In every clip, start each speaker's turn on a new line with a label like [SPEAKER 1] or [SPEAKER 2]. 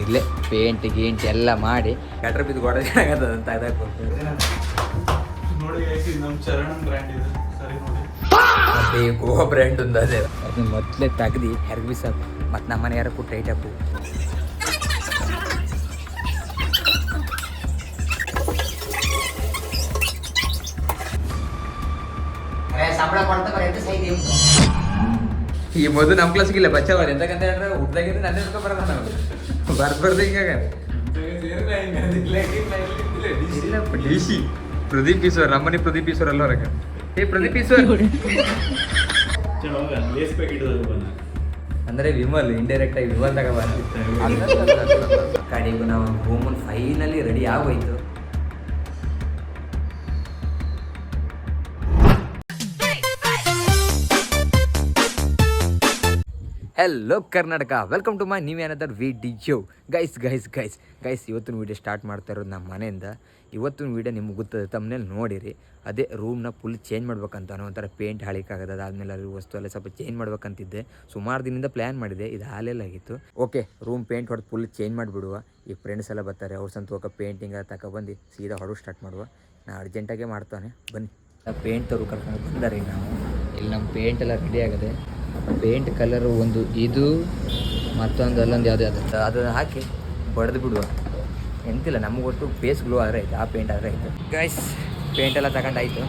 [SPEAKER 1] ಇಲ್ಲೇ ಪೇಂಟ್ ಗೀಂಟ್ ಎಲ್ಲ ಮಾಡಿ ಗಟ್ರ ಬಿದ್ದು ಗೋಡ ಚೆನ್ನಾಗದ ಅಂತ ಇದಕ್ಕೆ
[SPEAKER 2] ನೋಡಿ ನಮ್ಮ ಚರಣ್ ಬ್ರ್ಯಾಂಡ್ ಇದೆ ಸರಿ ನೋಡಿ
[SPEAKER 1] ಮತ್ತೆ ಈ ಗೋವಾ ಬ್ರ್ಯಾಂಡ್ ಒಂದು ಅದೇ ಅದನ್ನ ಮೊದಲೇ ತೆಗ್ದು ಹೆರ್ಗಿ ಸಾಕು ಮತ್ತು ನಮ್ಮ ಮನೆ ಯಾರು ಕೊಟ್ಟು ಟೈಟ್ ಹಾಕು ಸಂಬಳ ಕೊಡ್ತಾ ಈ ಮೊದಲು ನಮ್ಮ ಕ್ಲಾಸ್ಗಿಲ್ಲ ಬಚ್ಚವ ಎಂತಕ್ಕಂತ ಹೇಳಿದ್ರೆ ಹುಟ್ದಾಗಿದ್ರೆ ನನ್ನ ಹಿಡ್ಕೊಂಡು ಬರೋದ ನಾವು ಬರ್ದು ಹಿಂಗಾಗ ಡಿ ಸಿ ಪ್ರದೀಪ್ ಈಶ್ವರ್ ನಮ್ಮನೆ ಪ್ರದೀಪ್ ಈಶ್ವರ್ ಅಲ್ಲ ಹೊರಗೆ ಏ ಪ್ರದೀಪ್ ಈಶ್ವರ್ ಅಂದ್ರೆ ವಿಮಲ್ ಇಂಡೈರೆಕ್ಟ್ ಆಗಿ ವಿಮಲ್ದಾಗ ಬಂದಿತ್ತು ಕಡೆಗೂ ನಾವು ಹೋಮನ್ ಫೈನಲಿ ರೆಡಿ ಆಗೋಯ್ತು. Hello Karnataka, welcome to my new another video. Guys ಇವತ್ತಿನ ವೀಡಿಯೋ ಸ್ಟಾರ್ಟ್ ಮಾಡ್ತಾ ಇರೋದು ನಮ್ಮ ಮನೆಯಿಂದ. ಇವತ್ತಿನ ವೀಡಿಯೋ ನಿಮ್ಗೆ ಗೊತ್ತದೆ, ತಮ್ಮನೇಲಿ ನೋಡಿರಿ. ಅದೇ ರೂಮ್ನ ಫುಲ್ ಚೇಂಜ್ ಮಾಡ್ಬೇಕಂತ ಅನ್ನೋ ಒಂಥರ ಪೇಂಟ್ ಹಾಳಿಕಾಗದ, ಅದಾದಮೇಲೆ ಅಲ್ಲಿ ವಸ್ತು ಎಲ್ಲ ಸ್ವಲ್ಪ ಚೇಂಜ್ ಮಾಡ್ಬೇಕಂತಿದ್ದೆ. ಸುಮಾರು ದಿನದಿಂದ ಪ್ಲ್ಯಾನ್ ಮಾಡಿದೆ, ಇದು ಹಾಲೆಲ್ಲಾಗಿತ್ತು. ಓಕೆ, ರೂಮ್ ಪೇಂಟ್ ಹೊಡೆದು ಫುಲ್ ಚೇಂಜ್ ಮಾಡಿಬಿಡುವ. ಈಗ ಫ್ರೆಂಡ್ಸ್ ಎಲ್ಲ ಬರ್ತಾರೆ, ಅವ್ರ ಸಂತೋಕ ಪೇಂಟಿಂಗ್ ತಗೊಬಂದು ಸೀದಾ ಹೊಡೋದು ಸ್ಟಾರ್ಟ್ ಮಾಡುವ. ನಾ ಅರ್ಜೆಂಟಾಗೆ ಮಾಡ್ತಾನೆ, ಬನ್ನಿ. ಪೇಂಟ್ ತರು ಕರ್ಕೊಂಡು ಬಂದಾರೆ. ನಾವು ಇಲ್ಲಿ ನಮ್ಮ ಪೇಂಟ್ ಎಲ್ಲ ರೆಡಿ ಆಗಿದೆ. ಪೇಂಟ್ ಕಲರು ಒಂದು ಇದು ಮತ್ತೊಂದು ಅಲ್ಲೊಂದು ಯಾವುದೇ ಅದನ್ನು ಹಾಕಿ ಬಡ್ದು ಬಿಡುವ. ಎಂತಿಲ್ಲ, ನಮಗೆ ಒಟ್ಟು ಫೇಸ್ ಗ್ಲೋ ಆದರೆ ಆಯ್ತು, ಆ ಪೇಂಟ್ ಆದರೆ ಆಯಿತು. ಗೈಸ್ ಪೇಂಟ್ ಎಲ್ಲ ತಗೊಂಡಾಯ್ತು.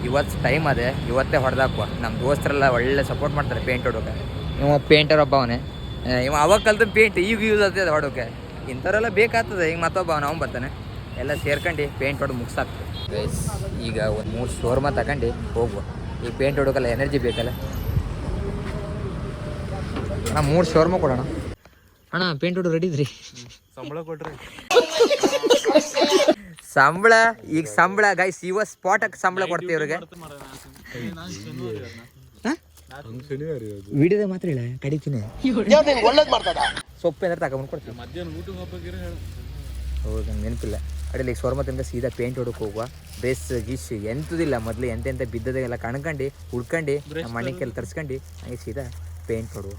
[SPEAKER 1] ಇವತ್ತು ಟೈಮ್ ಅದೇ, ಇವತ್ತೇ ಹೊಡೆದಾಕುವ. ನಮ್ಮ ದೋಸ್ತರೆಲ್ಲ ಒಳ್ಳೆ ಸಪೋರ್ಟ್ ಮಾಡ್ತಾರೆ ಪೇಂಟ್ ಹೊಡೋಕೆ. ಇವ ಪೇಂಟರ್ ಒಬ್ಬ ಅವನೇ, ಇವ ಅವಾಗ ಕಲ್ತು ಪೇಂಟ್ ಈಗ ಯೂಸ್ ಆಗ್ತದೆ ಹೊಡೋಕೆ. ಇಂಥವರೆಲ್ಲ ಬೇಕಾಗ್ತದೆ. ಈಗ ಮತ್ತೊಬ್ಬ ಅವ್ನು ಬರ್ತಾನೆ, ಎಲ್ಲ ಸೇರ್ಕೊಂಡು ಪೇಂಟ್ ಹೊಡೆದು ಮುಗಿಸಾಕ್ತದೆ. ಗೈಸ್ ಈಗ ಒಂದು 3 ಶೋರ್ಮ ತಗೊಂಡು ಹೋಗುವ. ಈ ಪೇಂಟ್ ಹೊಡೋಕಲ್ಲ ಎನರ್ಜಿ ಬೇಕಲ್ಲ ಅಣ್ಣ. 3 ಶೋರ್ಮ ಕೊಡೋಣ ಅಣ್ಣ. ಪೇಂಟ್ ಹೊಡೋ ರೆಡಿ ಇದ್ರಿ?
[SPEAKER 2] ಸಂಬಳ ಕೊಟ್ರಿ?
[SPEAKER 1] ಸಂಬಳ ಈಗ ಸಂಬಳ ಗೈಸ್ ಇವತ್ತು ಸ್ಪಾಟಕ್ಕೆ ಸಂಬಳ ಕೊಡ್ತೀವಿ ಇವ್ರಿಗೆ. ವಿಡಿಯೋದ ಮಾತ್ರ ಇಲ್ಲ, ಕಡಿತೀನಿ. ಸೊಪ್ಪು ಏನಾರು ತಗೊಂಡು ಕೊಡ್ತೀವಿ.
[SPEAKER 2] ಮಧ್ಯಾಹ್ನ ಊಟ ಹೋಗ್ಬೇಕಿರ?
[SPEAKER 1] ಹೌದು, ನಂಗೆ ನೆನಪಿಲ್ಲ. ಅಡಿಯಲ್ಲಿ ಈಗ ಸ್ವರ್ಮ ತಿಂದ ಸೀದಾ ಪೇಂಟ್ ಹೊಡಕ್ಕೆ ಹೋಗುವ. ಬೇಸ್ ಗೀಸ್ ಎಂಥದಿಲ್ಲ, ಮೊದಲು ಎಂತೆಂಥ ಬಿದ್ದದೆಲ್ಲ ಕಣ್ಕೊಂಡು ಹುಡ್ಕೊಂಡು ನಮ್ಮ ಮನೆಗೆಲ್ಲ ತರ್ಸ್ಕೊಂಡು ಹಂಗೆ ಸೀದಾ ಪೇಂಟ್ ಹೊಡುವ.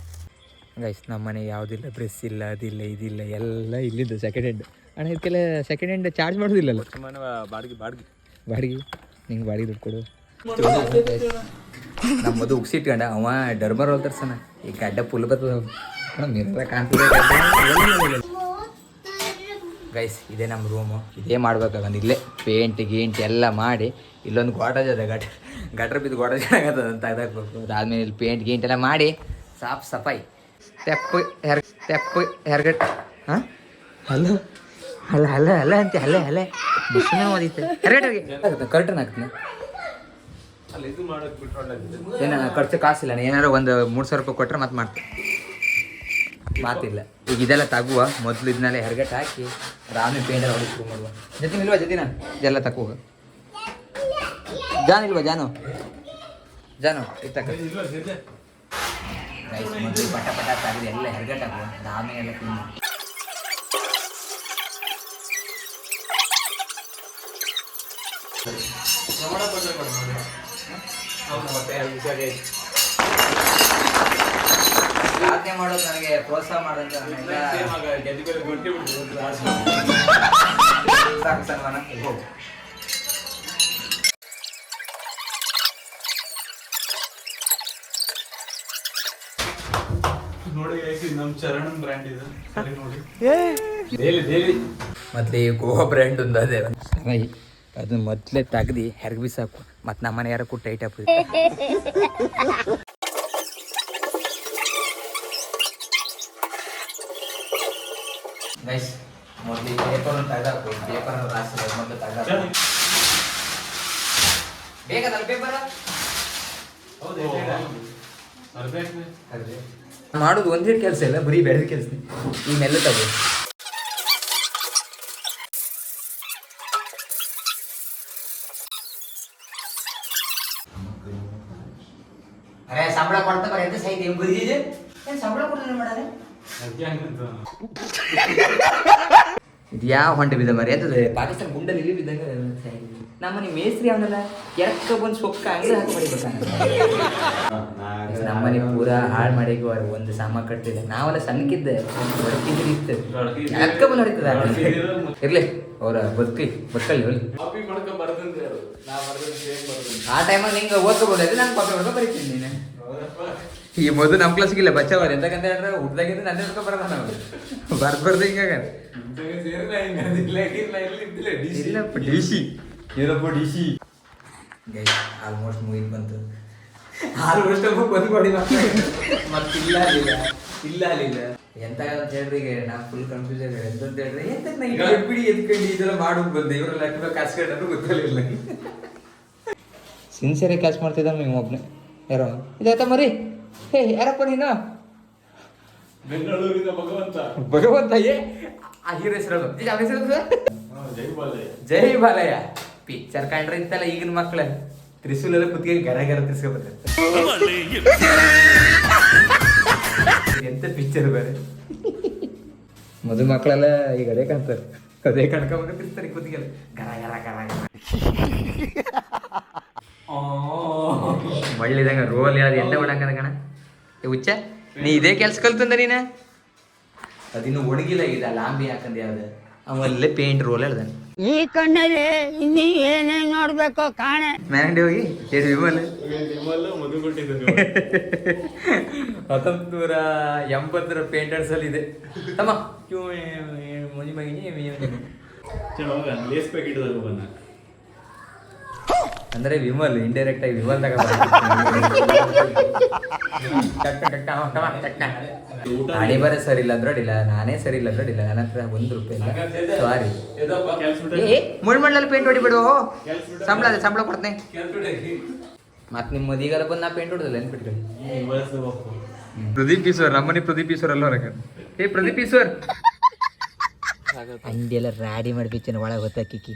[SPEAKER 1] ಗೈಸ್ ನಮ್ಮ ಮನೆ ಯಾವುದಿಲ್ಲ, ಬ್ರೆಸ್ ಇಲ್ಲ, ಅದಿಲ್ಲ, ಇದಿಲ್ಲ, ಎಲ್ಲ ಇಲ್ಲಿದ್ದು ಸೆಕೆಂಡ್ ಹ್ಯಾಂಡ್. ಅಣ್ಣ ಇದಕ್ಕೆಲ್ಲ ಸೆಕೆಂಡ್ ಹ್ಯಾಂಡ್ ಚಾರ್ಜ್ ಮಾಡೋದಿಲ್ಲಲ್ಲ? ಬಾಡಿಗೆ ನಿಂಗೆ ಬಾಡಿಗೆ ದುಡ್ಡು ಕೊಡು. ನಮ್ಮ ಮದು ಉಗ್ಸಿಟ್ಕೊಂಡ ಅವ ಡರ್ಬರ್ ಹೋಲ್ ತರ್ಸಣ. ಈ ಗಡ್ಡ ಫುಲ್ ಬರ್ತದ ಮಿರ ಕಾಣ್ತದೆ. ಗೈಸ್ ಇದೇ ನಮ್ಮ ರೂಮು, ಇದೇ ಮಾಡ್ಬೇಕಾಗಂದು. ಇಲ್ಲೇ ಪೇಂಟ್ ಗೀಂಟ್ ಎಲ್ಲ ಮಾಡಿ ಇಲ್ಲೊಂದು ಗೋಡಜ್ ಅದ, ಗಟ್ರ ಬಿದ್ದು ಗೋಡ ಚೆನ್ನಾಗದ ಅಂತ ತೆಗ್ದಾಕ್ಬೇಕು. ಅದಾದ್ಮೇಲೆ ಇಲ್ಲಿ ಪೇಂಟ್ ಗೀಂಟ್ ಎಲ್ಲ ಮಾಡಿ ಸಾಫ್ ಸಫಾಯಿ ತೆಪ್ಪು ಹೆರ್ಗಟ್. ಹಾಂ ಹಲೋ ಅಲ್ಲ ಅಂತೆ, ಅಲ್ಲೇ ಬಿಸಿನ ಓದಿತ್ತೆ ಹೆರ್ಗಟ್ರಿಗೆ ಕರ್ಟನ್ ಹಾಕ್ತೀನಿ. ಏನ ಖರ್ಚು ಕಾಸಿಲ್ಲ, ಏನಾರು ಒಂದು 3,000 ರೂಪಾಯಿ ಕೊಟ್ಟರೆ ಮತ್ತೆ ಮಾಡ್ತೀನಿ. ಮಾತಿಲ್ಲ. ಈಗ ಇದೆಲ್ಲ ತಗುವ, ಮೊದಲು ಇದನ್ನೆಲ್ಲ ಹೆರ್ಗಟ್ ಹಾಕಿ ರಾಮಿ ಪೇಂಟ್ ಎಲ್ಲ ಹೊಡಿಸ್ಕೊ ಮಾಡುವ. ಜೊತೆ ಇಲ್ವಾ ಜೊತೆ ನಾನು ಇದೆಲ್ಲ ತಕೋ ಜಾನ್ ಇಲ್ವಾ? ಜಾನು ಇದು ತಕ. ಮೊದಲು ಪಟ ತೆಗೆದು ಎಲ್ಲ ಹೆರ್ಗಟ್ ಹಾಕುವ. ಆಮೇಲೆ ಎಲ್ಲ ಕ್ಲೀನ್ ಮಾಡಿ. ಸಾಧನೆ ಮಾಡೋದು ನನಗೆ ಪ್ರೋತ್ಸಾಹ ಮಾಡೋದು ಸಾಕು ಸನ್ಮಾನ. ಹೋಗು
[SPEAKER 2] ನೋಡಿ ನಮ್ಮ ಚರಣ್ ಬ್ರ್ಯಾಂಡ್ ಇದೆ ಸರಿ ನೋಡಿ.
[SPEAKER 1] ಮತ್ತೆ ಈ ಗೋವಾ ಬ್ರ್ಯಾಂಡ್ ಒಂದು ಅದೇ ಅದನ್ನ ಮೊದಲೇ ತೆಗ್ದು ಹೆರ್ಗಿ ಸಾಕು. ಮತ್ತು ನಮ್ಮ ಮನೆ ಯಾರು ಕೂಡ ಟೈಟ್ ಹಾಕಿ. ಗೈಸ್ ಮೊದಲು ಪೇಪರ್ ತೆಗ್ದಾಕು. ಪೇಪರ್ ರಾಸಿ ಮೊದಲು ತೆಗ್ದಾಕು. ಬೇಕದಲ್ಲ ಪೇಪರ್? ಮಾಡೋದು ಒಂದೇ ಕೆಲಸ ಇಲ್ಲ, ಬರೀ ಬೆಳೆದ ಕೆಲಸ. ಈ ಮೆಲ್ಲ ತಗೋ. ಅರೆ ಸಂಬಳ ಕೊಡ್ತಾ ಬರ ಎಂತ ಸೈಡ್ ಏನ್ ಬದಿದೆ? ಏನು ಸಂಬಳ ಕೊಡ್ತಾರೆ ಮಾಡಾರೆ? ಇದು ಯಾವ ಹೊಂಟೆ ಬಿದ್ದ ಮರಿ ಅಂತದೆ? ಪಾಕಿಸ್ತಾನ ಗುಂಡಲ್ಲಿ ಇಲ್ಲಿ ಬಿದ್ದಂಗೆ. ನಮ್ಮನೆ ಮೇಸ್ತ್ರಿ ಅವನಲ್ಲ ಎಕ್ಕ ಬಂದು ಸೊಕ್ಕ ಅಂಗಡಿ ಹಾಕಿ ಮಾಡಿಬೇಕ ನಮ್ಮನೆ ಪೂರಾ ಹಾಳು ಮಾಡಿ ಒಂದು ಸಾಮಾನು ಕಟ್ತಿದ್ದೆ ನಾವೆಲ್ಲ ಸಣ್ಣಕ್ಕಿದ್ದೆ ಹೊರಕಿದ್ರೆ ಇತ್ತು ಎಕ್ಕ ಬಂದು ಹೊಡಿತದ ಇರ್ಲಿ ಅವ್ರ ಬದುಕಲ್ಲಿ ಹೊಲಿ ಆ ಟೈಮಲ್ಲಿ ನಿಂಗೆ ಓದ್ಕೋಬೋದಾದ್ರೆ ನಾನು ಕಾಪಿ ಮಾಡ್ಕೊ ಬರೀತೀನಿ ನೀನು ಈ ಮೊದಲು ನಮ್ಮ ಕ್ಲಾಸ್ಗಿಲ್ಲ ಬಚ್ಚವರ ಎಂತಕ್ಕಂತ ಹೇಳಿದ್ರೆ ಹುಡ್ದಾಗಿದ್ದು ನನ್ನ ಹಿಡ್ಕೊ ಬರೋದ ನಾವು ಬರ್ಬಾರ್ದು ಹಿಂಗಾಗ ಇಲ್ಲಪ್ಪ ಡಿಸಿ ಏನಪ್ಪ ಡಿಸಿ ಆಲ್ಮೋಸ್ಟ್ ಮೂವಿ ಬಂತು ಆಲ್ಮೋಸ್ಟ್ ಬಂದು ಮಾಡಿ ಮತ್ತಿಲ್ಲ ಅಲ್ಲಿಲ್ಲ ಎಂತ ಅಂತ ಹೇಳ್ರಿ ಈಗ ನಾ ಫುಲ್ ಕನ್ಫ್ಯೂಷನ್ ಎಂತ ಹೇಳ್ರಿ ಎಂತ ಬಿಡಿ ಎತ್ಕೊಂಡು ಇದೆಲ್ಲ ಮಾಡೋದು ಬಂದೆ ಇವರೆಲ್ಲ ಕಾಸ್ಕೊಂಡ್ರು ಗೊತ್ತಿಲ್ಲ ಸಿನ್ಸಿಯರ್ ಕ್ಯಾಚ್ ಮಾಡ್ತಿದ್ದ ನೀವು ಒಬ್ನೇ ಯಾರೋ ಇದಾಯ್ತಾ ಮರಿ ಹೇ ಯಾರಪ್ಪ ನೀನು
[SPEAKER 2] ಬೆಂಗಳೂರಿನ
[SPEAKER 1] ಭಗವಂತ ಆ ಹೀರೋ ಹೆಸರು ಜೈ ಬಾಲಯ್ಯ ಪಿಕ್ಚರ್ ಕಂಡ್ರೆ ಇತ್ತಲ್ಲ ಈಗಿನ ಮಕ್ಳ ತ್ರಿಶೂಲೆಲ್ಲ ಕುತ್ತಿಗೆ ಗರ ತಿರ್ಸ್ಕೊಬರ್ತಾರೆ ಎಂತ ಪಿಕ್ಚರ್ ಬೇರೆ ಮದುವೆ ಮಕ್ಕಳೆಲ್ಲ ಈಗ ಅದೇ ಕಾಣ್ತಾರೆ ಅದೇ ಕಣ್ಕೊಂಬ ತಿರ್ಸ್ತಾರೆ ಕುತ್ತಿಗೆಲ್ಲ ಗರ ಗರ ಗರ ಒಳ್ಳೆದಂಗ ರೋಲ್ ಯಾವ್ದು ಎಣ್ಣೆ ಒಣಕದ ಕಣ ಹುಚ್ಚ ನೀ ಇದೇ ಕೆಲ್ಸ ಕಲ್ತಂದ ನೀನ ಅದಿನ್ನು ಒಣಗಿಲ್ಲ ಇದೆ ಲಾಂಬಿ ಹಾಕಂದ ಯಾವ್ದು ಅವಲ್ಲೇ ಪೇಂಟ್ ರೋಲ್ ಹೇಳ್ದ
[SPEAKER 3] ಈ ಕಣ್ಣಲ್ಲಿ ಇನ್ನೀ ಏನೇನ್ ನೋಡ್ಬೇಕೋ ಕಾಣೆ
[SPEAKER 1] ಮ್ಯಾನಂಡಿ ಹೋಗಿ ಹೇಳಿ ವಿಮಲ್
[SPEAKER 2] ಮದುವೆ ಕೊಟ್ಟಿದ್ದು
[SPEAKER 1] 1980 ಪೇಂಟರ್ಸ್ ಅಲ್ಲಿ ಇದೆ ತಮ್ಮ ಮುಂಜಿ ಮಗಿನಿ
[SPEAKER 2] ಲೇಸ್ ಪ್ಯಾಕೆಟ್ ಬಂದ
[SPEAKER 1] ಅಂದ್ರೆ ವಿಮಲ್ ಇಂಡೈರೆಕ್ಟ್ ಆಗಿ ವಿಮಲ್ ಹಣಿ ಬರ ಸರಿ ಇಲ್ಲ ಅಂದ್ರೆ ಅಡಿಲ್ಲ ನಾನೇ ಸರಿ ಇಲ್ಲ ಅಂದ್ರೆ ಅಡಿಲ್ಲ ನನ್ನ ಹತ್ರ ₹1 ಇಲ್ಲ ಸಾರಿ ಮುಳ್ಮಣ್ಣಲ್ಲಿ ಪೇಂಟ್ ಹೊಡಿಬಿಡು ಸಂಬಳ ಕೊಡ್ತೇನೆ ಮತ್ ನಿಮ್ಮ ಮದಿಗೆಲ್ಲ ಬಂದು ನಾ ಪೇಂಟ್ ಹೊಡೆದಿಲ್ಲ ನೆನ್ಪಿಟ್ಕೊಳ್ಳಿ ಪ್ರದೀಪ್ ಈಶ್ವರ್ ನಮ್ಮನೆ ಪ್ರದೀಪ್ ಈಶ್ವರ್ ಅಲ್ಲ ಹೊರಗೆ ಪ್ರದೀಪ್ ಈಶ್ವರ್ ಅಂಡಿ ಎಲ್ಲ ರಾಡಿ ಮಾಡಿಬಿಚ್ಚನ ಒಳಗೆ ಹೊತ್ತಾಕಿ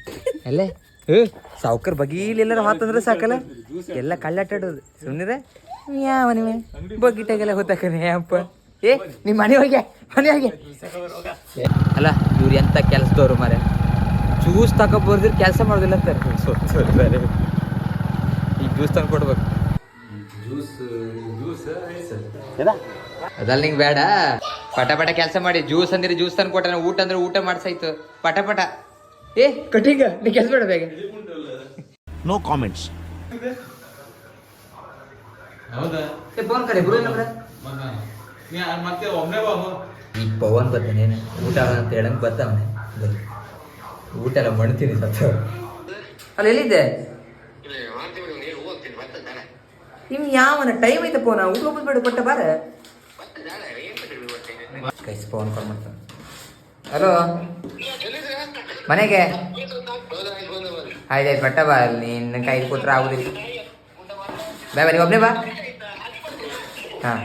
[SPEAKER 1] ಅಲ್ಲೇ ಸಾವ್ಕರ್ ಬಗೀಲ್ ಎಲ್ಲಾರು ಹಾತಂದ್ರೆ ಸಾಕಲ್ಲ ಎಲ್ಲ ಕಳ್ಳಾಟಾಡೋದು ಸುಮ್ಮನೆ ಯಾವ ನೀವೇ ಬಗ್ಗಿಟ್ಟಾಗೆಲ್ಲ ಹೊತ್ತಾಕನೆ ಅಪ್ಪ ನಿಮ್ಮ ಮನೆ ಹೋಗಿ ಅಲ್ಲ ಇವ್ರು ಎಂತ ಕೆಲ್ಸದವ್ರು ಮಾರೆ ಜ್ಯೂಸ್ ತಗೊಬರ್ದ್ರೆ ಕೆಲಸ ಮಾಡೋದಿಲ್ಲ ಅಂತಾರೆ ಈಗ ಜ್ಯೂಸ್ ತಂದು ಕೊಡ್ಬೇಕು ಅದಲ್ಲ ನಿಂಗೆ ಬೇಡ ಪಟ ಕೆಲಸ ಮಾಡಿ ಜ್ಯೂಸ್ ಅಂದ್ರೆ ಜ್ಯೂಸ್ ತಂದು ಕೊಟ್ಟ ಊಟ ಅಂದ್ರೆ ಊಟ ಮಾಡ್ಸಾಯ್ತು ಪಟ ಕಟಿಂಗ ನೀ ಕೆಲಸ ಬೇಡ ಬೇಗ
[SPEAKER 4] ನೋ ಕಾಮೆಂಟ್ಸ್
[SPEAKER 2] ಹೌದಾ
[SPEAKER 1] ಫೋನ್ ಕರೆ ಗುರು
[SPEAKER 2] ಮತ್ತೆ ಒಮ್ಮೆ ಬಾಬು
[SPEAKER 1] ಈಗ ಪವನ್ ಬರ್ತಾನೇನು ಊಟ ಅಂತ ಹೇಳಂಗೆ ಬರ್ತಾವನೆ ಊಟ ಎಲ್ಲ ಮಾಡ್ತೀನಿ ಸತ್ತ ಅಲ್ಲ ಎಲ್ಲಿದ್ದೆ ನಿಮ್ಗೆ ಯಾವನ ಟೈಮ್ ಐತಪ್ಪ ನಾ ಊಟ ಹೋಗ್ಬೇಡ ಕೊಟ್ಟ ಬಾರ ಕೈಸ್ ಫೋನ್ ಕಾಲ್ ಮಾಡ್ತಾನೆ ಹಲೋ ಮನೆಗೆ ಆಯ್ತಾಯ್ತು ಬಟ್ಟ ಬಾ ನಿನ್ನ ಕೈ ಕೊಟ್ರೆ ಆಗುದಿಲ್ಲ ಬಾ ನೀವು ಒಬ್ಬನೇ ಬಾ ಹಾಂ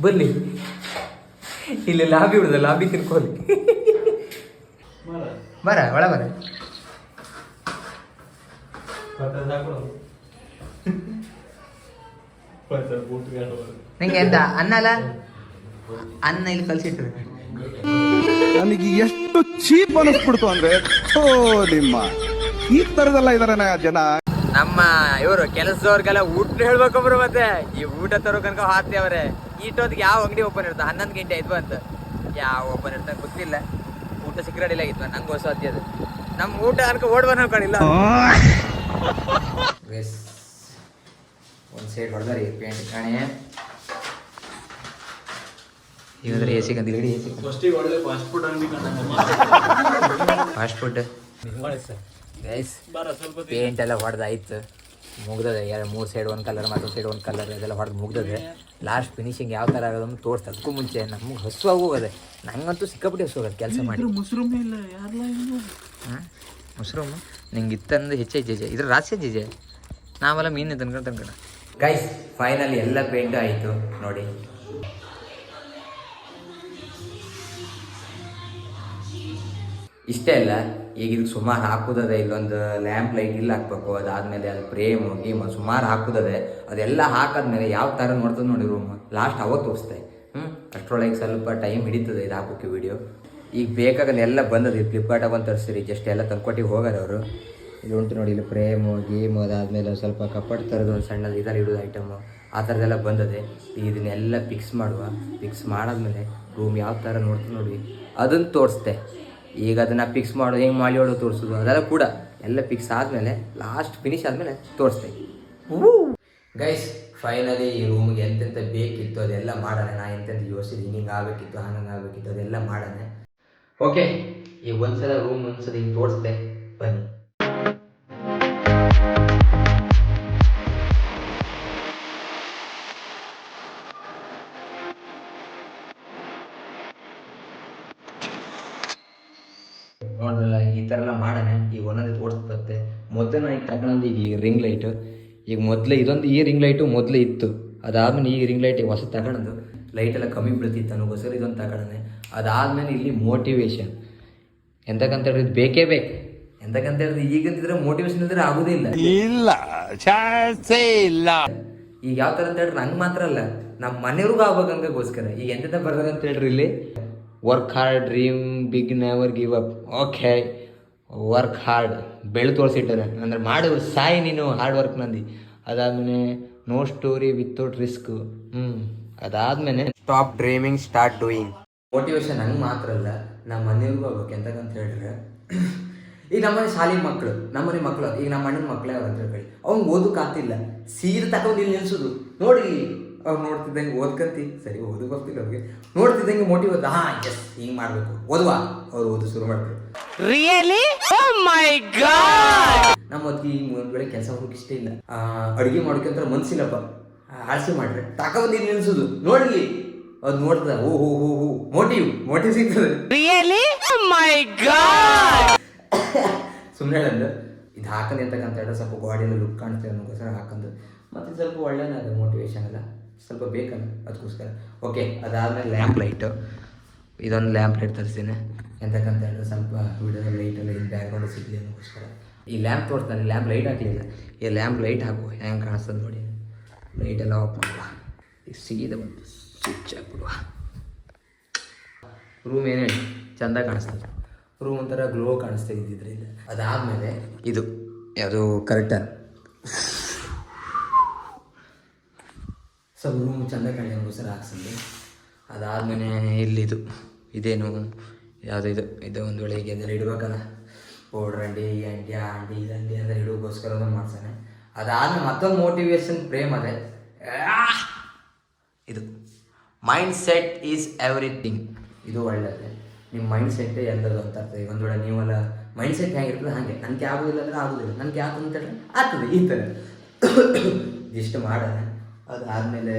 [SPEAKER 1] ಬರ್ಲಿ ಇಲ್ಲಿ ಲಾಬಿ ಬಿಡುದ ಲಾಬಿ ತಿರ್ಕೋಲಿ ಬರ ಒಳ ಬರ ನಿಂಗೆ ಎಂತ ಅನ್ನ ಅಲ್ಲ ಅನ್ನ ಇಲ್ಲಿ ಕಲ್ಸಿಟ್ರು
[SPEAKER 4] ನನಗೆ ಎಷ್ಟು ಚೀಪ್ ಅನಿಸ್ಬಿಡ್ತು ಅಂದ್ರೆ ನಿಮ್ಮ ಈ ತರದೆಲ್ಲ ಇದಾರೆ ಜನ
[SPEAKER 1] ನಮ್ಮ ಇವರು ಕೆಲಸದವ್ರಿಗೆಲ್ಲ ಊಟ ಹೇಳ್ಬೇಕಂಬ್ರು ಮತ್ತೆ ಈ ಊಟ ತರೋ ಕನಕ ಹಾಕ್ತಿ ಅವ್ರೆ ಈಟೊತ್ತಿಗೆ ಯಾವ ಅಂಗಡಿ ಓಪನ್ ಇರ್ತದೆ 11 ಗಂಟೆ ಆಯ್ತು ಅಂತ ಯಾವ ಓಪನ್ ಇರ್ತಾನೆ ಗೊತ್ತಿಲ್ಲ ಊಟ ಸಿಕ್ರಡಿಲ್ಲ ಆಗಿತ್ತು ನಂಗೆ ಹೊಸ ಅತಿ ಅದು ನಮ್ಮ ಊಟ ಅನ್ಕ ಓಡ್ಬಾರ ಕಾಣಿಲ್ಲ ಒಂದು ಸೈಡ್ ಹೊಡೆದಾರಿ ಪೇಂಟ್ ಕಾಣೆ ಇವಂದ್ರೆ ಎ ಸಿ ಕಂದಿಲ್ಲ ಎ ಸಿ
[SPEAKER 2] ಫಸ್ಟಿಗೆ ಒಳ್ಳೆ ಫಾಸ್ಟ್ ಫುಡ್ ಅಂಗಡಿ
[SPEAKER 1] ಫಾಸ್ಟ್ ಫುಡ್ ಪೇಂಟ್ ಎಲ್ಲ ಹೊಡೆದಾಯ್ತು ಮುಗ್ದದೆ 3 ಸೈಡ್ ಒಂದು ಕಲರ್ ಮತ್ತೊಂದು ಸೈಡ್ ಒಂದು ಕಲರ್ ಇದೆಲ್ಲ ಹೊಡೆದು ಮುಗ್ದದೆ ಲಾಸ್ಟ್ ಫಿನಿಶಿಂಗ್ ಯಾವ ಥರ ಆಗೋದನ್ನು ತೋರಿಸ್ತಾ ಅದಕ್ಕೂ ಮುಂಚೆ ನಮಗೆ ಹಸು ಆಗೋಗದೆ ನಂಗಂತೂ ಸಿಕ್ಕಾಪಟ್ಟೆ ಹಸು ಆಗೋದು ಕೆಲಸ ಮಾಡಿ ಹಾಂ ಮುಸ್ರೂಮ್ ನಿಂಗೆ ಇತ್ತಂದು ಹೆಚ್ಚೆ ಇದ್ರ ರಾಶಿ ಜಿಜೆ ನಾವೆಲ್ಲ ಮೀನು ತನ್ಕೊಂಡು ಗೈಸ್ ಫೈನಲಿ ಎಲ್ಲ ಪೇಂಟು ಆಯಿತು ನೋಡಿ ಇಷ್ಟೇ ಅಲ್ಲ ಈಗ ಇದಕ್ಕೆ ಸುಮಾರು ಹಾಕೋದದೆ ಇಲ್ಲೊಂದು ಲ್ಯಾಂಪ್ ಲೈಟ್ ಇಲ್ಲಿ ಹಾಕ್ಬೇಕು ಅದಾದಮೇಲೆ ಅದು ಫ್ರೇಮು ಗೀಮು ಸುಮಾರು ಹಾಕೋದದೆ ಅದೆಲ್ಲ ಹಾಕಾದ್ಮೇಲೆ ಯಾವ ಥರ ನೋಡ್ತದೆ ನೋಡಿ ರೂಮ್ ಲಾಸ್ಟ್ ಅವತ್ತು ತೋರಿಸ್ತೆ ಅಷ್ಟರೊಳಗೆ ಸ್ವಲ್ಪ ಟೈಮ್ ಹಿಡಿತದೆ ಇದು ಹಾಕೋಕ್ಕೆ ವಿಡಿಯೋ ಈಗ ಬೇಕಾಗನ್ನೆಲ್ಲ ಬಂದದೆ ಫ್ಲಿಪ್ಕಾರ್ಟಾಗ ಬಂದು ತರಿಸ್ತೀರಿ ಜಸ್ಟ್ ಎಲ್ಲ ತಂದ್ಕೊಟ್ಟಿಗೆ ಹೋಗಾರ ಅವರು. ಇಲ್ಲಿ ಉಂಟು ನೋಡಿ, ಇಲ್ಲಿ ಫ್ರೇಮು ಗೇಮು, ಅದಾದಮೇಲೆ ಸ್ವಲ್ಪ ಕಪ್ಪಟ್ ಥರದ್ದು ಒಂದು ಸಣ್ಣದು ಇದರಲ್ಲಿ ಇಡೋದು ಐಟಮು ಆ ಥರದ್ದೆಲ್ಲ ಬಂದದೆ. ಇದನ್ನೆಲ್ಲ ಫಿಕ್ಸ್ ಮಾಡಾದ್ಮೇಲೆ ರೂಮ್ ಯಾವ ಥರ ನೋಡ್ತೀನಿ ನೋಡಿ ಅದನ್ನು ತೋರಿಸ್ದೆ. ಈಗ ಅದನ್ನು ಫಿಕ್ಸ್ ಮಾಡೋದು ಹೆಂಗೆ ಮಾಡಿ ಹೇಳೋದು ತೋರಿಸೋದು ಅದೆಲ್ಲ ಕೂಡ ಎಲ್ಲ ಫಿಕ್ಸ್ ಆದಮೇಲೆ ಲಾಸ್ಟ್ ಫಿನಿಶ್ ಆದಮೇಲೆ ತೋರಿಸ್ದೆ. ಗೈಸ್ ಫೈನಲಿ ಈ ರೂಮ್ಗೆ ಎಂತೆಂಥ ಬೇಕಿತ್ತು ಅದೆಲ್ಲ ಮಾಡೋಣ. ನಾ ಎಂತೆಂಥ ಯೋಚಿಸಿದ್ದು ಹಿಂಗೆ ಆಗಬೇಕಿತ್ತು ಹಂಗೆ ಆಗಬೇಕಿತ್ತು ಅದೆಲ್ಲ ಮಾಡೋಣ. ಓಕೆ, ಈಗ ಒಂದ್ಸಲ ರೂಮ್ ಒಂದ್ಸಲ ಹಿಂಗೆ ತೋರಿಸ್ದೆ, ಬನ್ನಿ. ನೋಡಿದ್ರಲ್ಲ, ಈ ಥರ ಎಲ್ಲ ಮಾಡೋಣ. ಈಗ ಒಂದೊಂದು ತೋರಿಸ್ಬತ್ತೆ. ಮೊದಲು ನಾನು ಈಗ ತಗೊಂಡು ಈಗ ರಿಂಗ್ ಲೈಟು, ಈಗ ಮೊದಲೇ ಇದೊಂದು ಈ ರಿಂಗ್ ಲೈಟು ಮೊದಲೇ ಇತ್ತು. ಅದಾದ್ಮೇಲೆ ಈ ರಿಂಗ್ ಲೈಟ್ ಹೊಸ ತಗೊಳೋದು, ಲೈಟೆಲ್ಲ ಕಮ್ಮಿ ಬೀಳ್ತಿತ್ತು ಅನ್ನೋಗೋಸ್ಕರ ಇದೊಂದು ತಗೊಳ್ಳೋಣ. ಅದಾದಮೇಲೆ ಇಲ್ಲಿ ಮೋಟಿವೇಶನ್ ಎಂತಕ್ಕಂತ ಹೇಳಿದ್ರೆ ಬೇಕೇ ಬೇಕು. ಎಂತಕ್ಕಂತ ಹೇಳಿದ್ರೆ ಈಗಂತಿದ್ರೆ ಮೋಟಿವೇಶನ್ ಇದ್ರೆ ಆಗೋದೇ ಇಲ್ಲ, ಚಾನ್ಸೇ ಇಲ್ಲ. ಈಗ ಯಾವ ಥರ ಅಂತ ಹೇಳಿದ್ರೆ ನಂಗೆ ಮಾತ್ರ ಅಲ್ಲ, ನಮ್ಮ ಮನೆಯವ್ರಿಗೂ ಆಗ್ಬೇಕಂಗೋಸ್ಕರ ಈಗ ಎಂತ ಬರ್ದಂತ ಹೇಳ್ರಿ ಇಲ್ಲಿ, work hard, dream big, never give up. Okay, work hard ಬೆಳೆ ತೋರಿಸಿಟ್ಟಾರೆ ಅಂದರೆ ಮಾಡು ಸಾಯಿ ನೀನು ಹಾರ್ಡ್ ವರ್ಕ್ ನಂದಿ. ಅದಾದಮೇಲೆ ನೋ ಸ್ಟೋರಿ ವಿತೌಟ್ ರಿಸ್ಕ್. ಅದಾದಮೇಲೆ stop dreaming start doing. Motivation ನಂಗೆ ಮಾತ್ರ ಅಲ್ಲ, ನಮ್ಮ ಮನೆಯವ್ರಿಗೂ ಆಗ್ಬೇಕು. ಎಂತಕ್ಕಂತ ಹೇಳಿದ್ರೆ ಈಗ ನಮ್ಮನೆ ಶಾಲೆ ಮಕ್ಕಳು, ನಮ್ಮನೆ ಮಕ್ಕಳು, ಈಗ ನಮ್ಮ ಅಣ್ಣನ ಮಕ್ಕಳೇ ಅವ್ರು ಅಂತ ಹೇಳಿ ಅವ್ನು ಓದೋಕ್ಕಾಗ್ತಿಲ್ಲ, ಸೀರೆ ತಗೊಂಡು ಇಲ್ಲಿ ನಿಲ್ಸೋದು ನೋಡಿ. ಅವ್ರು ನೋಡ್ತಿದ್ದಂಗೆ ಓದ್ಕಂತಿ, ಸರಿ ಓದಕ್ಕೆ ಹೋಗ್ತಿಲ್ಲ ಅವ್ರಿಗೆ, ನೋಡ್ತಿದ್ದಂಗೆ ಮೋಟಿವೇಟ್, ಎಸ್ ಹಿಂಗೆ ಮಾಡಬೇಕು, ಓದುವಾ, ಅವ್ರು ಓದು ಶುರು ಮಾಡ್ತಾರೆ. ರಿಯಲಿ ಮೈ ಗಾಡ್. ನಮ್ಮ ಹೊತ್ತಿಗೆ ಈಗ ಒಂದು ವೇಳೆ ಕೆಲಸ ಹೋಗಕ್ಕೆ ಇಷ್ಟ ಇಲ್ಲ, ಅಡುಗೆ ಮಾಡೋಕ್ಕಂತ ಮನ್ಸಿಲ್ಲಪ್ಪ, ಆಸೆ ಮಾಡ್ರೆ ತಗೊಂಡು ಇಲ್ಲಿ ನಿಲ್ಸೋದು ನೋಡಿ. ಅದು ನೋಡ್ತದ, ಓ ಮೋಟಿವ್ ಸಿಗ್ತದೆ. ರಿಯಲಿ ಮೈ ಗಾಡ್. ಸುಮ್ಮನೆ ಹೇಳಂದು ಇದು ಹಾಕಂದು ಎಂತಕ್ಕಂತ ಹೇಳಿದ್ರೆ ಸ್ವಲ್ಪ ಬಾಡಿಯೆಲ್ಲ ಲುಕ್ ಕಾಣ್ತೇವೆ ಅನ್ನೋಕ್ಕೋಸ್ಕರ ಹಾಕಂದು, ಮತ್ತು ಸ್ವಲ್ಪ ಒಳ್ಳೆಯದು ಮೋಟಿವೇಶನ್ ಎಲ್ಲ ಸ್ವಲ್ಪ ಬೇಕಲ್ಲ ಅದಕ್ಕೋಸ್ಕರ. ಓಕೆ, ಅದಾದಮೇಲೆ ಲ್ಯಾಂಪ್ ಲೈಟು, ಇದೊಂದು ಲ್ಯಾಂಪ್ ಲೈಟ್ ತರಿಸ್ತೀನಿ. ಎಂತಕ್ಕಂತ ಹೇಳಿದ್ರೆ ಸ್ವಲ್ಪ ವಿಡಿಯೋ ಲೈಟೆಲ್ಲ ಇಲ್ಲಿ ಬ್ಯಾಕ್ಗ್ರೌಂಡ್ ಸಿಗಲಿ ಅನ್ನೋಕ್ಕೋಸ್ಕರ. ಈ ಲ್ಯಾಂಪ್ ತೋರಿಸ್ತಾನೆ, ಲ್ಯಾಂಪ್ ಲೈಟ್ ಹಾಕಲಿಲ್ಲ, ಈ ಲ್ಯಾಂಪ್ ಲೈಟ್ ಹಾಕು ಹೆಂಗೆ ಕಾಣಿಸ್ತದೆ ನೋಡಿ. ಲೈಟೆಲ್ಲ ಆಫ್ ಮಾಡುವ, ಈಗ ಸೀದಾ ಬಂದು ಸ್ವಿಚ್ ಹಾಕ್ಬಿಡುವ. ರೂಮ್ ಏನು ಹೇಳಿ ಚೆಂದ ಕಾಣಿಸ್ತದೆ, ರೂಮ್ ಒಂಥರ ಗ್ಲೋ ಕಾಣಿಸ್ತಾ ಇದ್ದಿದ್ದರಿಂದ. ಅದಾದಮೇಲೆ ಇದು ಯಾವುದು ಕರೆಕ್ಟರ್, ಸ್ವಲ್ಪ ರೂಮ್ ಚೆಂದ ಕಾಣಿಗೋಸ್ಕರ ಹಾಕ್ಸಿದ್ವಿ. ಅದಾದಮೇಲೆ ಇಲ್ಲಿದು ಇದೇನು ಯಾವುದು ಇದು ಒಂದು ವೇಳೆ ಹೀಗೆ ಅಂದರೆ ಇಡಬೇಕಲ್ಲ, ಪೌಡ್ರ್ ಅಂಡಿ ಇದಂಡಿ ಅಂದರೆ ಇಡೋಕ್ಕೋಸ್ಕರ ಅದನ್ನು ಮಾಡ್ತಾನೆ. ಅದಾದಮೇಲೆ ಮತ್ತೊಂದು ಮೋಟಿವೇಶನ್ ಫ್ರೇಮ್ ಅದೇ, ಇದು ಮೈಂಡ್ ಸೆಟ್ ಈಸ್ ಎವ್ರಿಥಿಂಗ್. ಇದು ಒಳ್ಳೆಯದೇ, ನಿಮ್ಮ ಮೈಂಡ್ ಸೆಟ್ಟೇ ಎಲ್ಲದು ಅಂತ ಅರ್ಥ. ಈಗ ಒಂದು ವೇಳೆ ನೀವೆಲ್ಲ ಮೈಂಡ್ ಸೆಟ್ ಹೇಗಿರ್ತದೆ ಹಾಗೆ, ನನಗೆ ಆಗೋದಿಲ್ಲ ಅಂದರೆ ಆಗೋದಿಲ್ಲ, ನನಗೆ ಯಾಕೆ ಅಂತ ಹೇಳಿದ್ರೆ ಆಗ್ತದೆ, ಈ ಥರ ಇಷ್ಟು ಮಾಡೋಣ. ಅದಾದಮೇಲೆ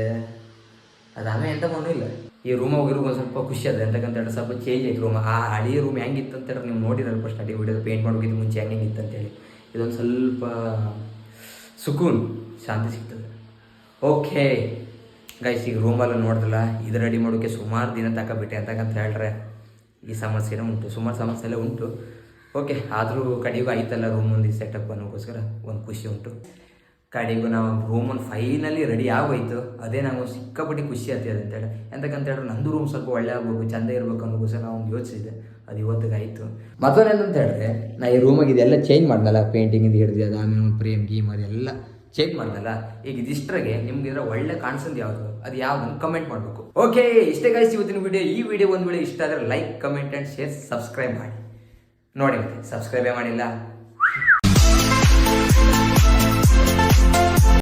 [SPEAKER 1] ಎಂತ ಮಣ್ಣು ಇಲ್ಲ. ಈ ರೂಮ್ ಹೋಗಿರೋ ಒಂದು ಸ್ವಲ್ಪ ಖುಷಿ ಅದ, ಎಂತಕ್ಕಂತ ಹೇಳಿದ್ರೆ ಸ್ವಲ್ಪ ಚೇಂಜ್ ಆಯ್ತು ರೂಮ್. ಆ ಹಳೆಯ ರೂಮ್ ಹೆಂಗಿತ್ತು ಅಂತ ಹೇಳಿದ್ರೆ ನೀವು ನೋಡಿರಲ್ಲ ಫಸ್ಟ್ ಅಡಿ ವಿಡಿಯೋ ಪೇಂಟ್ ಮಾಡೋಕ್ಕಿಂತ ಮುಂಚೆ ಹೆಂಗಿತ್ತು ಅಂತೇಳಿ. ಇದೊಂದು ಸ್ವಲ್ಪ ಸುಕೂನ್ ಶಾಂತಿ ಸಿಗ್ತದೆ. ಓಕೆ ಗೈಸ್, ಈಗ ರೂಮಲ್ಲಿ ನೋಡಿದ್ರಲ್ಲ, ಇದು ರೆಡಿ ಮಾಡೋಕ್ಕೆ ಸುಮಾರು ದಿನ ತಗೊಬಿಟ್ಟೆ. ಅಂತಕ್ಕಂತ ಹೇಳಿದ್ರೆ ಈ ಸಮಸ್ಯೆನೂ ಉಂಟು, ಸುಮಾರು ಸಮಸ್ಯೆ ಎಲ್ಲ ಉಂಟು. ಓಕೆ, ಆದರೂ ಕಡೆಗೂ ಆಯ್ತಲ್ಲ ರೂಮ್ ಒಂದು ಸೆಟಪ್ ಅನ್ನೋಕ್ಕೋಸ್ಕರ ಒಂದು ಖುಷಿ ಉಂಟು. ಕಡೆಗೂ ನಾವು ರೂಮನ್ನು ಫೈನಲಿ ರೆಡಿ ಆಗೋಯ್ತು. ಅದೇ ನಾವು ಸಿಕ್ಕಾಪಟ್ಟಿ ಖುಷಿ ಆಗ್ತದೆ ಅಂತೇಳಿ. ಎಂತಕ್ಕಂತ ಹೇಳಿದ್ರೆ ನಂದು ರೂಮ್ ಸ್ವಲ್ಪ ಒಳ್ಳೆ ಆಗಬೇಕು, ಚೆಂದ ಇರಬೇಕು ಅನ್ನೋಕ್ಕೋಸ್ಕರ ನಾವು ಒಂದು ಯೋಚಿಸಿದೆ. ಅದು ಇವತ್ತಿಗೆ ಆಯಿತು. ಮತ್ತೊಂದೇನಂತ ಹೇಳಿದ್ರೆ, ನಾ ಈ ರೂಮಿಗೆ ಇದೆಲ್ಲ ಚೇಂಜ್ ಮಾಡ್ದಲ್ಲ, ಪೇಂಟಿಂಗಿಂದ ಹಿಡಿದು ಅದಾದ್ಮೇಲೆ ಒಂದು ಫ್ರೇಮ್ ಗೀಮ್ ಅದೆಲ್ಲ ಚೇಂಜ್ ಮಾಡ್ದಲ್ಲ. ಈಗ ಇದಿಷ್ಟ್ರಾಗೆ ನಿಮ್ಗೆ ಇದರ ಒಳ್ಳೆ ಕಾಣಿಸೋದು ಯಾವುದು, ಅದು ಯಾವ್ದು ಕಮೆಂಟ್ ಮಾಡಬೇಕು. ಓಕೆ, ಇಷ್ಟೇ ಗೈಸ್ ಇವತ್ತಿನ ವಿಡಿಯೋ. ಈ ವಿಡಿಯೋ ಒಂದು ವೇಳೆ ಇಷ್ಟ ಆದರೆ like, comment and share, subscribe ಮಾಡಿ ನೋಡಿ. ಮತ್ತೆ ಸಬ್ಸ್ಕ್ರೈಬೇ ಮಾಡಿಲ್ಲ